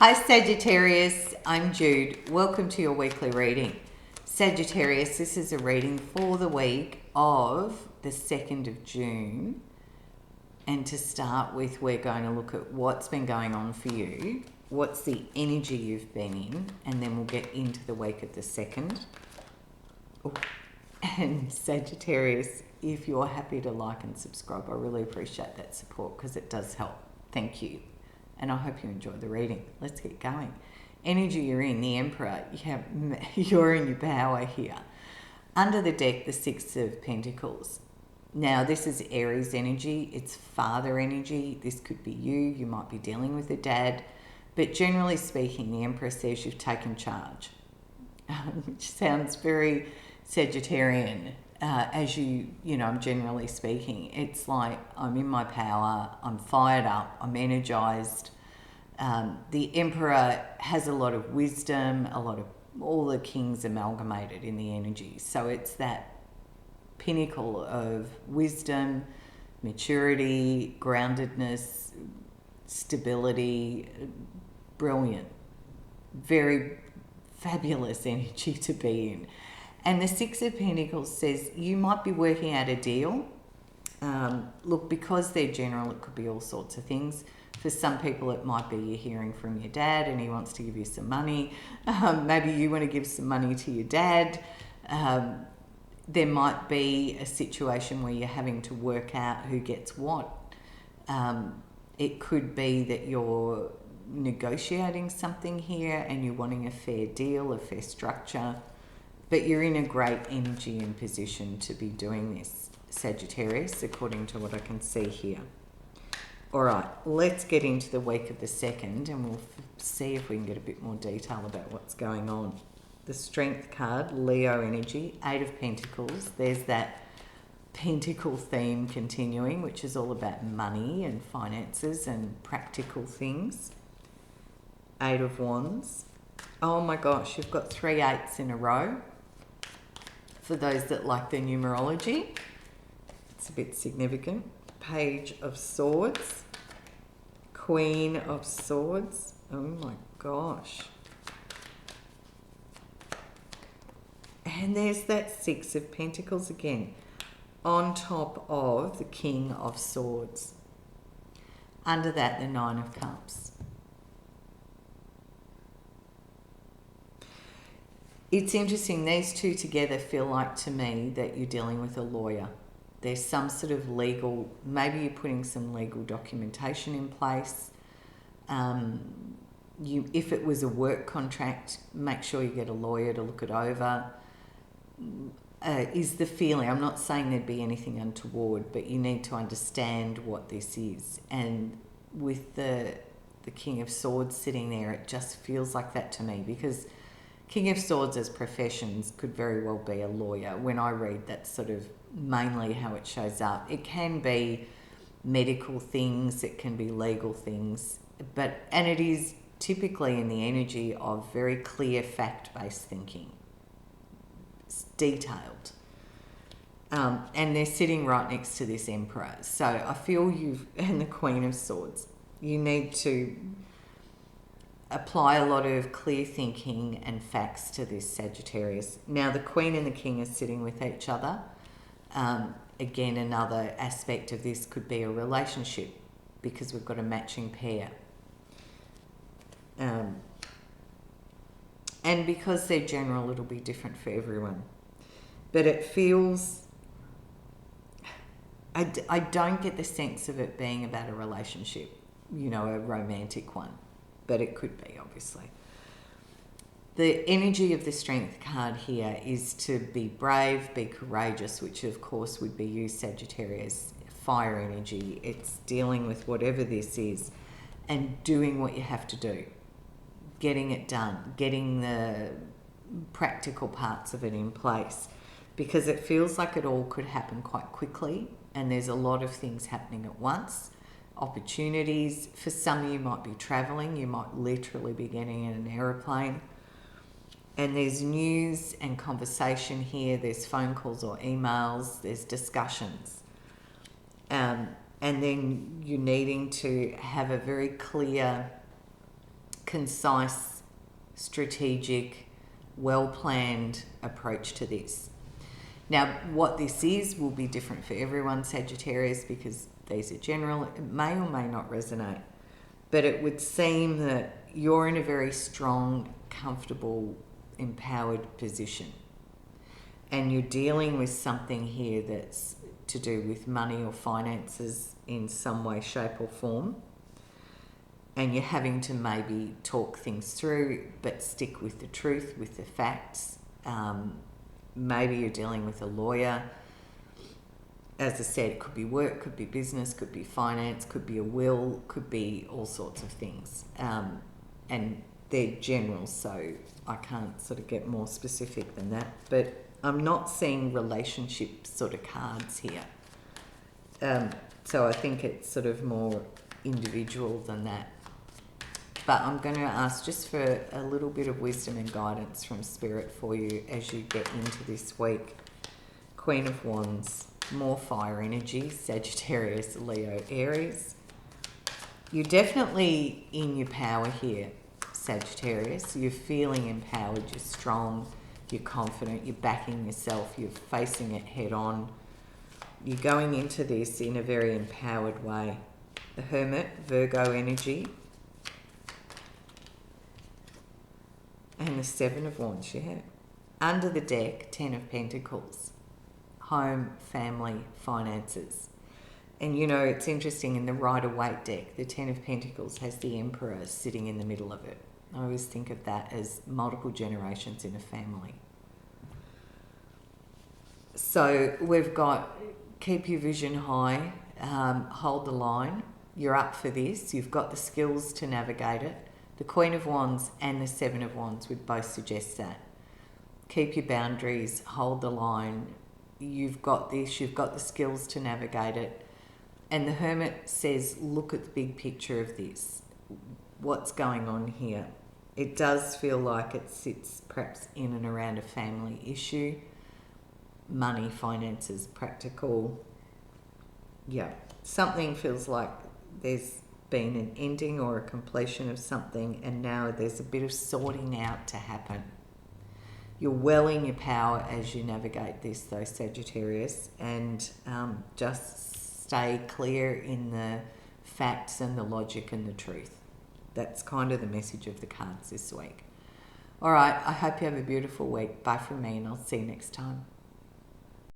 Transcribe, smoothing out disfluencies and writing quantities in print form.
Hi Sagittarius, I'm Jude. Welcome to your weekly reading. Sagittarius, this is a reading for the week of the 2nd of June. And to start with, we're going to look at what's been going on for you, what's the energy you've been in, and then we'll get into the week of the 2nd. Oh. And Sagittarius, if you're happy to like and subscribe, I really appreciate that support because it does help. Thank you. And I hope you enjoy the reading. Let's get going. Energy you're in, the Emperor, you're in your power here. Under the deck, the Six of Pentacles. Now, this is Aries energy. It's father energy. This could be you. You might be dealing with a dad. But generally speaking, the Emperor says you've taken charge, which sounds very Sagittarian. I'm generally speaking, it's like I'm in my power, I'm fired up, I'm energized. The Emperor has a lot of wisdom, all the kings amalgamated in the energy. So it's that pinnacle of wisdom, maturity, groundedness, stability, brilliant, very fabulous energy to be in. And the Six of Pentacles says you might be working out a deal. Look, because they're general, it could be all sorts of things. For some people, it might be you're hearing from your dad and he wants to give you some money. Maybe you want to give some money to your dad. There might be a situation where you're having to work out who gets what. It could be that you're negotiating something here and you're wanting a fair deal, a fair structure. But you're in a great energy and position to be doing this, Sagittarius, according to what I can see here. All right, let's get into the week of the 2nd and we'll see if we can get a bit more detail about what's going on. The Strength card, Leo energy, 8 of Pentacles. There's that pentacle theme continuing, which is all about money and finances and practical things. 8 of Wands. Oh my gosh, you've got 3 8s in a row. For those that like the numerology, it's a bit significant. Page of Swords, Queen of Swords. Oh my gosh. And there's that 6 of Pentacles again, on top of the King of Swords. Under that, the 9 of Cups. It's interesting, these two together feel like to me that you're dealing with a lawyer. There's some sort of legal, maybe you're putting some legal documentation in place. If it was a work contract, make sure you get a lawyer to look it over. Is the feeling, I'm not saying there'd be anything untoward, but you need to understand what this is. And with the King of Swords sitting there, it just feels like that to me, because King of Swords as professions could very well be a lawyer. When I read, that's sort of mainly how it shows up. It can be medical things, it can be legal things, and it is typically in the energy of very clear fact-based thinking. It's detailed. And they're sitting right next to this Emperor. So I feel and the Queen of Swords, you need to apply a lot of clear thinking and facts to this, Sagittarius. Now, the Queen and the King are sitting with each other. Again, another aspect of this could be a relationship, because we've got a matching pair. And because they're general, it'll be different for everyone. But it feels... I don't get the sense of it being about a relationship, a romantic one. But it could be, obviously. The energy of the Strength card here is to be brave, be courageous, which of course would be you, Sagittarius. Fire energy. It's dealing with whatever this is and doing what you have to do. Getting it done. Getting the practical parts of it in place. Because it feels like it all could happen quite quickly and there's a lot of things happening at once. Opportunities. For some of you might be traveling, you might literally be getting in an aeroplane. And there's news and conversation here, there's phone calls or emails, there's discussions. And then you're needing to have a very clear concise, strategic, well-planned approach to this. Now, what this is will be different for everyone, Sagittarius, because these are general. It may or may not resonate. But it would seem that you're in a very strong, comfortable, empowered position. And you're dealing with something here that's to do with money or finances in some way, shape or form. And you're having to maybe talk things through, but stick with the truth, with the facts. Maybe you're dealing with a lawyer. As I said, it could be work, could be business, could be finance, could be a will, could be all sorts of things. And they're general, so I can't sort of get more specific than that. But I'm not seeing relationship sort of cards here. So I think it's sort of more individual than that. But I'm going to ask just for a little bit of wisdom and guidance from Spirit for you as you get into this week. Queen of Wands, more fire energy, Sagittarius, Leo, Aries. You're definitely in your power here, Sagittarius. You're feeling empowered, you're strong, you're confident, you're backing yourself, you're facing it head on. You're going into this in a very empowered way. The Hermit, Virgo energy. And the Seven of Wands, yeah. Under the deck, 10 of Pentacles. Home, family, finances. And you know, it's interesting, in the Rider-Waite deck, the 10 of Pentacles has the Emperor sitting in the middle of it. I always think of that as multiple generations in a family. So we've got keep your vision high, hold the line. You're up for this. You've got the skills to navigate it. The Queen of Wands and the Seven of Wands would both suggest that. Keep your boundaries, hold the line. You've got this, you've got the skills to navigate it. And the Hermit says, look at the big picture of this. What's going on here? It does feel like it sits perhaps in and around a family issue. Money, finances, practical. Yeah, something feels like there's been an ending or a completion of something, and now there's a bit of sorting out to happen. You're well in your power as you navigate this though, Sagittarius, and just stay clear in the facts and the logic and the truth. That's kind of the message of the cards this week. All right, I hope you have a beautiful week. Bye from me, and I'll see you next time.